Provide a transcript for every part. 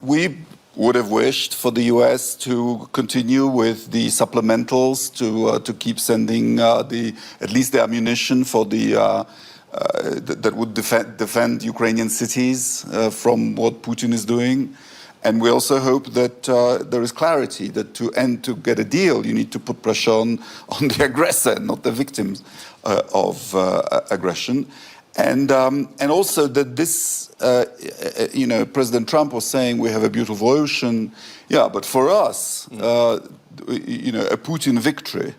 we would have wished for the US to continue with the supplementals, to keep sending at least the ammunition for that would defend Ukrainian cities from what Putin is doing. And we also hope that there is clarity that to get a deal, you need to put pressure on the aggressor, not the victims of aggression. And also that this, President Trump was saying we have a beautiful ocean. Yeah, but for us, a Putin victory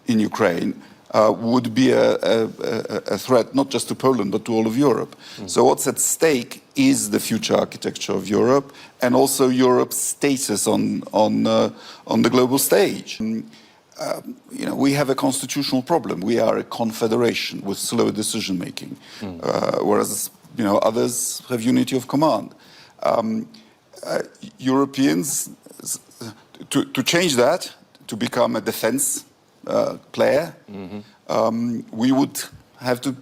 in Ukraine would be a threat not just to Poland but to all of Europe. So what's at stake is the future architecture of Europe and also Europe's status on the global stage. We have a constitutional problem. We are a confederation with slow decision making, whereas others have unity of command. Europeans, to change that, to become a defense player, we would have to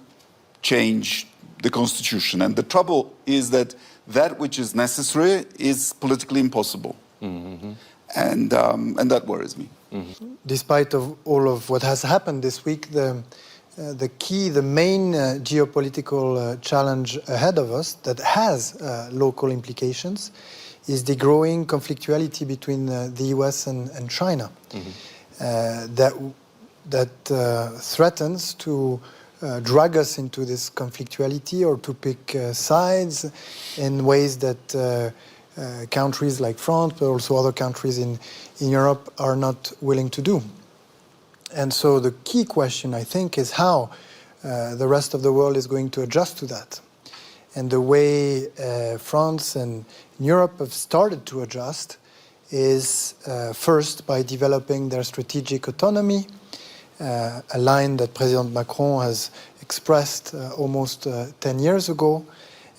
change the constitution. And the trouble is that which is necessary is politically impossible. And that worries me. Despite of all of what has happened this week, the main geopolitical challenge ahead of us that has local implications is the growing conflictuality between the US and China. That threatens to drag us into this conflictuality or to pick sides in ways that countries like France, but also other countries in Europe are not willing to do. And so the key question, I think, is how the rest of the world is going to adjust to that. And the way France and Europe have started to adjust is first by developing their strategic autonomy, a line that President Macron has expressed almost 10 years ago,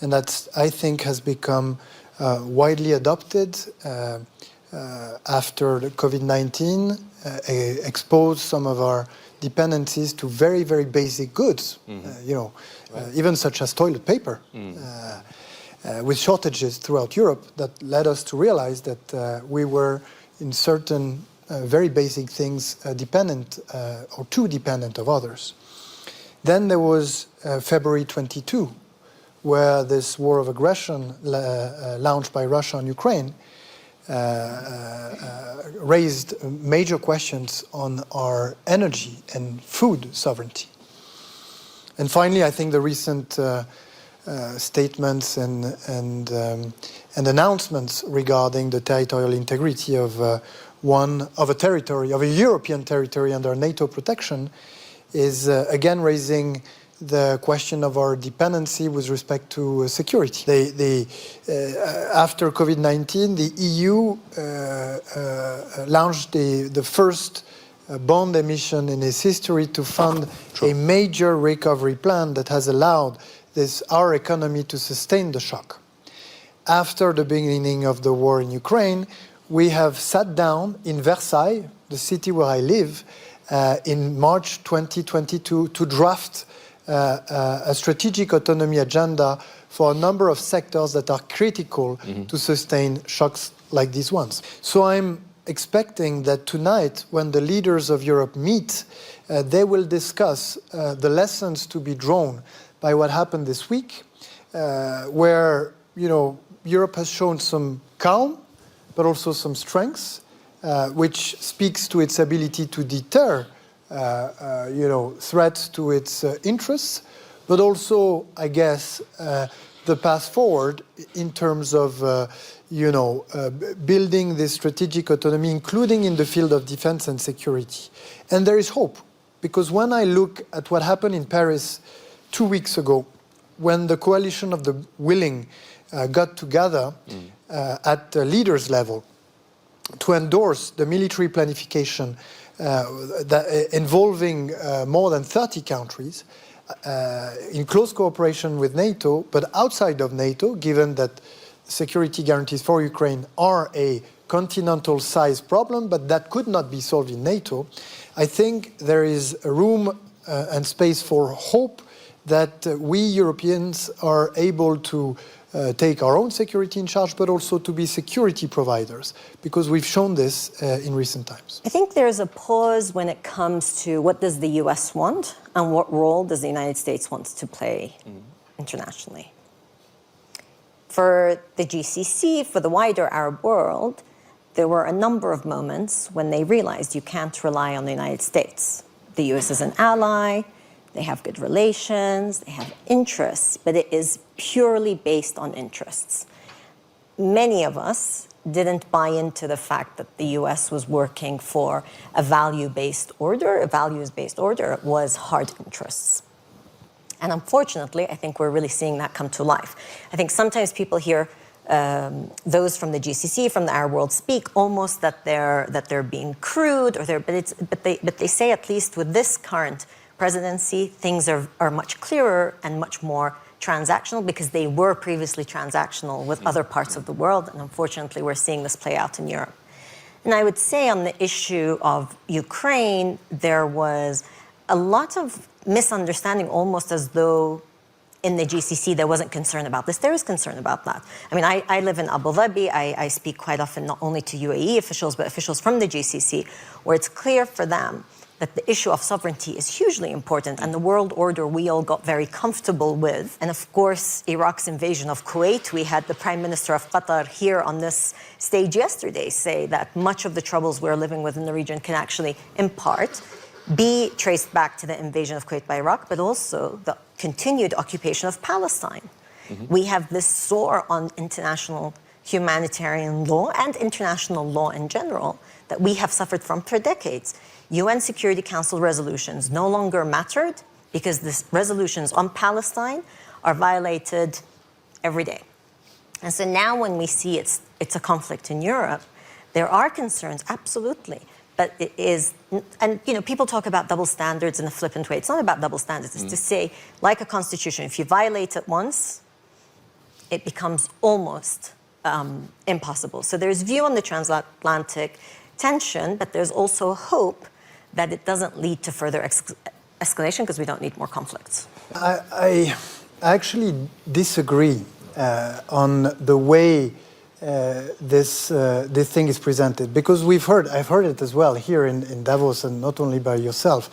and that I think has become widely adopted after the COVID-19 exposed some of our dependencies to very, very basic goods, even such as toilet paper, with shortages throughout Europe that led us to realize that we were in certain very basic things dependent or too dependent of others. Then there was February 22, where this war of aggression launched by Russia on Ukraine raised major questions on our energy and food sovereignty. And finally, I think the recent statements and announcements regarding the territorial integrity of a territory, of a European territory under NATO protection, is again raising the question of our dependency with respect to security. After COVID-19, the EU launched the first bond emission in its history to fund a major recovery plan that has allowed our economy to sustain the shock. After the beginning of the war in Ukraine, we have sat down in Versailles, the city where I live, in March 2022 to draft a strategic autonomy agenda for a number of sectors that are critical to sustain shocks like these ones. So I'm expecting that tonight, when the leaders of Europe meet, they will discuss the lessons to be drawn by what happened this week, where Europe has shown some calm, but also some strengths, which speaks to its ability to deter threats to its interests, but also, I guess, the path forward in terms of, building this strategic autonomy, including in the field of defense and security. And there is hope, because when I look at what happened in Paris 2 weeks ago, when the coalition of the willing got together at the leaders' level to endorse the military planification involving more than 30 countries in close cooperation with NATO, but outside of NATO, given that security guarantees for Ukraine are a continental size problem, but that could not be solved in NATO. I think there is room and space for hope that we Europeans are able to take our own security in charge, but also to be security providers, because we've shown this in recent times. I think there's a pause when it comes to what does the US want and what role does the United States want to play internationally. For the GCC, for the wider Arab world, there were a number of moments when they realized you can't rely on the United States. The US is an ally, they have good relations, they have interests, but it is purely based on interests. Many of us didn't buy into the fact that the US was working for a value-based order, a values-based order. It was hard interests. And unfortunately, I think we're really seeing that come to life. I think sometimes people hear those from the GCC, from the Arab world, speak almost that they're being crude, or but they say, at least with this current presidency, things are much clearer and much more transactional, because they were previously transactional with other parts of the world, and unfortunately we're seeing this play out in Europe. And I would say on the issue of Ukraine, there was a lot of misunderstanding, almost as though in the GCC there wasn't concern about this. There is concern about that. I mean, I live in Abu Dhabi. I speak quite often not only to UAE officials, but officials from the GCC, where it's clear for them that the issue of sovereignty is hugely important, and the world order we all got very comfortable with. And of course, Iraq's invasion of Kuwait, we had the Prime Minister of Qatar here on this stage yesterday say that much of the troubles we're living with in the region can actually, in part, be traced back to the invasion of Kuwait by Iraq, but also the continued occupation of Palestine. We have this soar on international humanitarian law and international law in general that we have suffered from for decades. UN Security Council resolutions no longer mattered because the resolutions on Palestine are violated every day. And so now when we see it's a conflict in Europe, there are concerns, absolutely. But it is, and people talk about double standards in a flippant way. It's not about double standards. It's to say, like a constitution, if you violate it once, it becomes almost impossible. So there's view on the transatlantic tension, but there's also hope that it doesn't lead to further escalation, because we don't need more conflicts. I actually disagree on the way this thing is presented, because I've heard it as well here in Davos, and not only by yourself,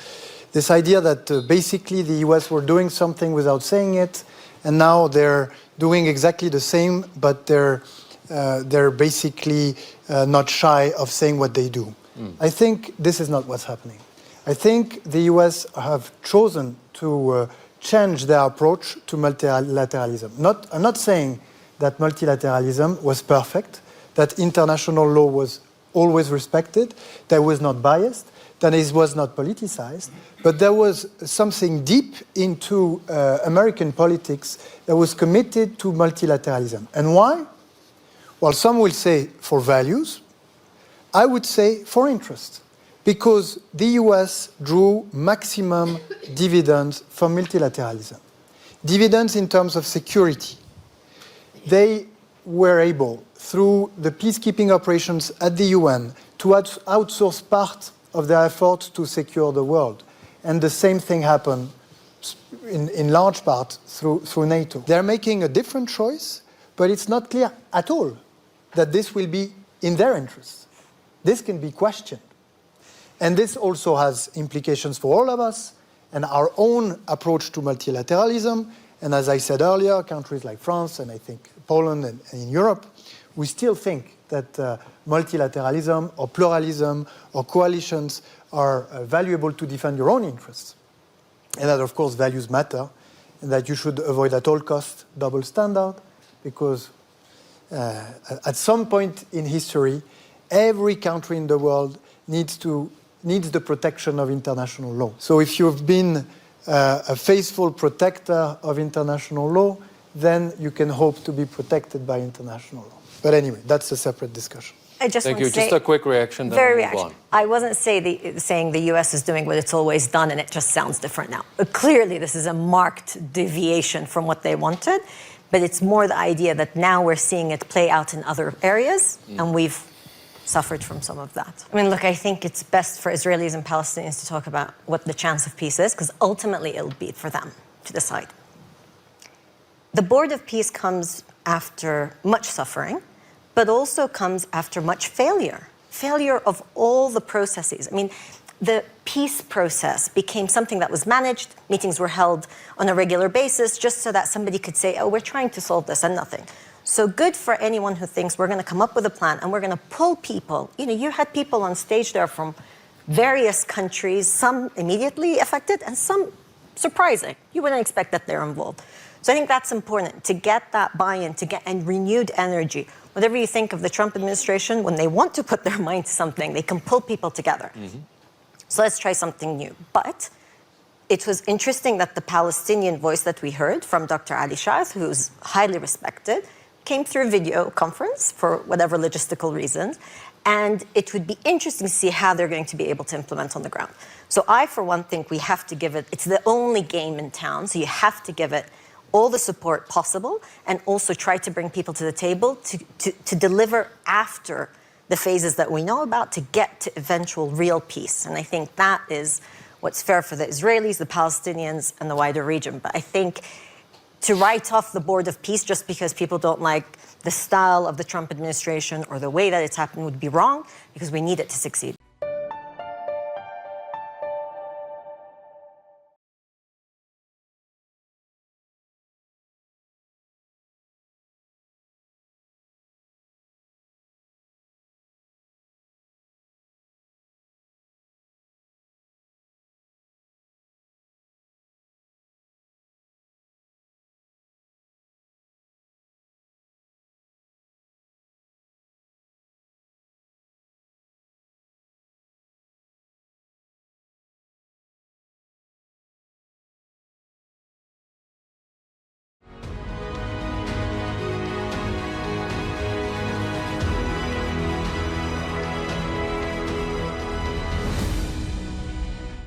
this idea that basically the US were doing something without saying it, and now they're doing exactly the same, but they're basically not shy of saying what they do. I think this is not what's happening. I think the US have chosen to change their approach to multilateralism. I'm not saying that multilateralism was perfect, that international law was always respected, that it was not biased, that it was not politicized, but there was something deep into American politics that was committed to multilateralism. And why? Well, some will say for values. I would say for interest, because the US drew maximum dividends from multilateralism. Dividends in terms of security. They were able, through the peacekeeping operations at the UN, to outsource part of their effort to secure the world. And the same thing happened in large part through NATO. They're making a different choice, but it's not clear at all that this will be in their interest. This can be questioned. And this also has implications for all of us and our own approach to multilateralism. And as I said earlier, countries like France and I think Poland and in Europe, we still think that multilateralism or pluralism or coalitions are valuable to defend your own interests. And that, of course, values matter, and that you should avoid at all costs double standard, because at some point in history, every country in the world needs the protection of international law. So if you've been a faithful protector of international law, then you can hope to be protected by international law. But anyway, that's a separate discussion. Thank you. Just a quick reaction. Very reaction. I wasn't saying the US is doing what it's always done and it just sounds different now. But clearly, this is a marked deviation from what they wanted. But it's more the idea that now we're seeing it play out in other areas, and we've suffered from some of that. I mean, look, I think it's best for Israelis and Palestinians to talk about what the chance of peace is, because ultimately it'll be for them to decide. The board of peace comes after much suffering, but also comes after much failure of all the processes. I mean, the peace process became something that was managed. Meetings were held on a regular basis just so that somebody could say, oh, we're trying to solve this, and nothing. So good for anyone who thinks we're going to come up with a plan and we're going to pull people. You know, you had people on stage there from various countries, some immediately affected and some surprising. You wouldn't expect that they're involved. So I think that's important, to get that buy-in, to get and renewed energy. Whatever you think of the Trump administration, when they want to put their mind to something, they can pull people together. So let's try something new. But it was interesting that the Palestinian voice that we heard from Dr. Ali Shaath, who's highly respected, came through video conference for whatever logistical reasons. And it would be interesting to see how they're going to be able to implement on the ground. So I, for one, think we have to give it, it's the only game in town, so you have to give it all the support possible and also try to bring people to the table to deliver after the phases that we know about to get to eventual real peace. And I think that is what's fair for the Israelis, the Palestinians, and the wider region. But I think to write off the board of peace just because people don't like the style of the Trump administration or the way that it's happened would be wrong, because we need it to succeed.